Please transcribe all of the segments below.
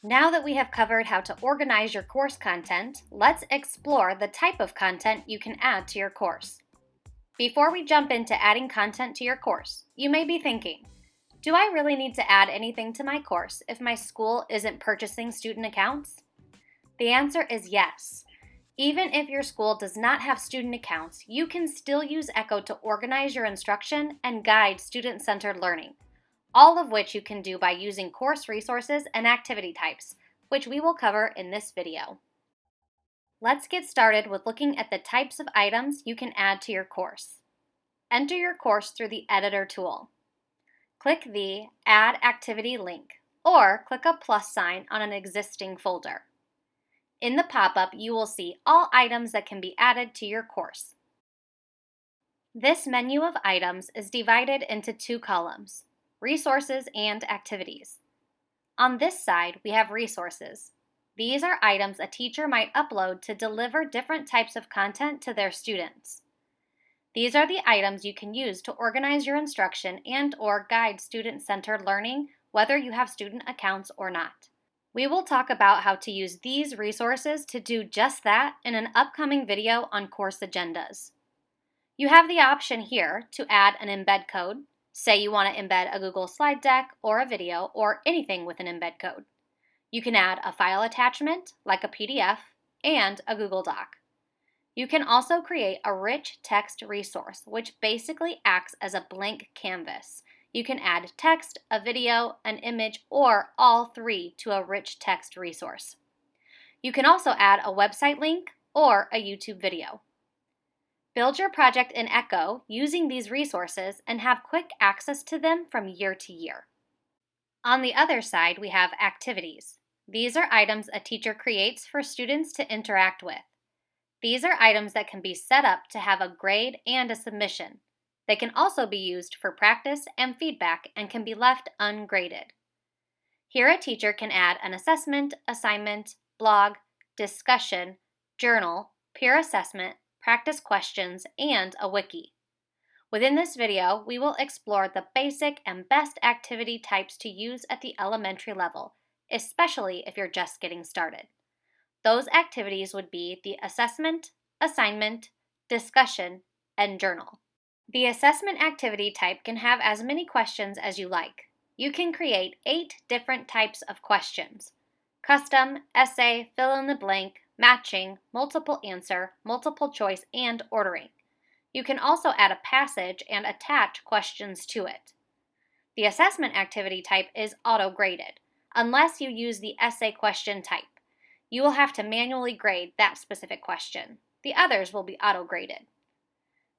Now that we have covered how to organize your course content, let's explore the type of content you can add to your course. Before we jump into adding content to your course, you may be thinking, do I really need to add anything to my course if my school isn't purchasing student accounts? The answer is yes. Even if your school does not have student accounts, you can still use Echo to organize your instruction and guide student-centered learning, all of which you can do by using course resources and activity types, which we will cover in this video. Let's get started with looking at the types of items you can add to your course. Enter your course through the Editor tool. Click the Add Activity link, or click a plus sign on an existing folder. In the pop-up, you will see all items that can be added to your course. This menu of items is divided into two columns, Resources and Activities. On this side, we have Resources. These are items a teacher might upload to deliver different types of content to their students. These are the items you can use to organize your instruction and/or guide student-centered learning, whether you have student accounts or not. We will talk about how to use these resources to do just that in an upcoming video on course agendas. You have the option here to add an embed code. Say you want to embed a Google slide deck or a video or anything with an embed code. You can add a file attachment like a PDF and a Google Doc. You can also create a rich text resource, which basically acts as a blank canvas. You can add text, a video, an image, or all three to a rich text resource. You can also add a website link or a YouTube video. Build your project in Echo using these resources and have quick access to them from year to year. On the other side, we have activities. These are items a teacher creates for students to interact with. These are items that can be set up to have a grade and a submission. They can also be used for practice and feedback and can be left ungraded. Here a teacher can add an assessment, assignment, blog, discussion, journal, peer assessment, practice questions, and a wiki. Within this video, we will explore the basic and best activity types to use at the elementary level, especially if you're just getting started. Those activities would be the assessment, assignment, discussion, and journal. The assessment activity type can have as many questions as you like. You can create 8 different types of questions: custom, essay, fill in the blank, matching, multiple answer, multiple choice, and ordering. You can also add a passage and attach questions to it. The assessment activity type is auto-graded, unless you use the essay question type. You will have to manually grade that specific question. The others will be auto-graded.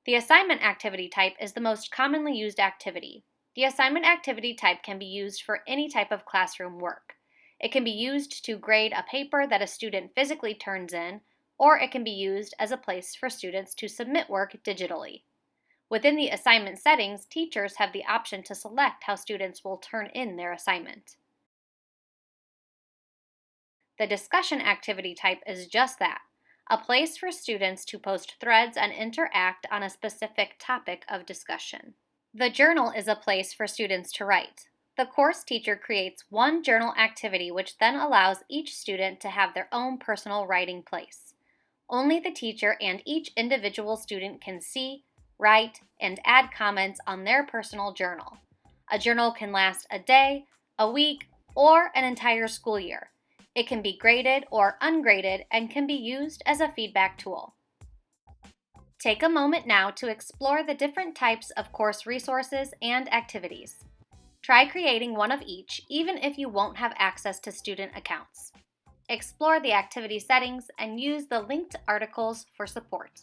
The assignment activity type is the most commonly used activity. The assignment activity type can be used for any type of classroom work. It can be used to grade a paper that a student physically turns in, or it can be used as a place for students to submit work digitally. Within the assignment settings, teachers have the option to select how students will turn in their assignment. The discussion activity type is just that, a place for students to post threads and interact on a specific topic of discussion. The journal is a place for students to write. The course teacher creates one journal activity which then allows each student to have their own personal writing place. Only the teacher and each individual student can see, write, and add comments on their personal journal. A journal can last a day, a week, or an entire school year. It can be graded or ungraded and can be used as a feedback tool. Take a moment now to explore the different types of course resources and activities. Try creating one of each, even if you won't have access to student accounts. Explore the activity settings and use the linked articles for support.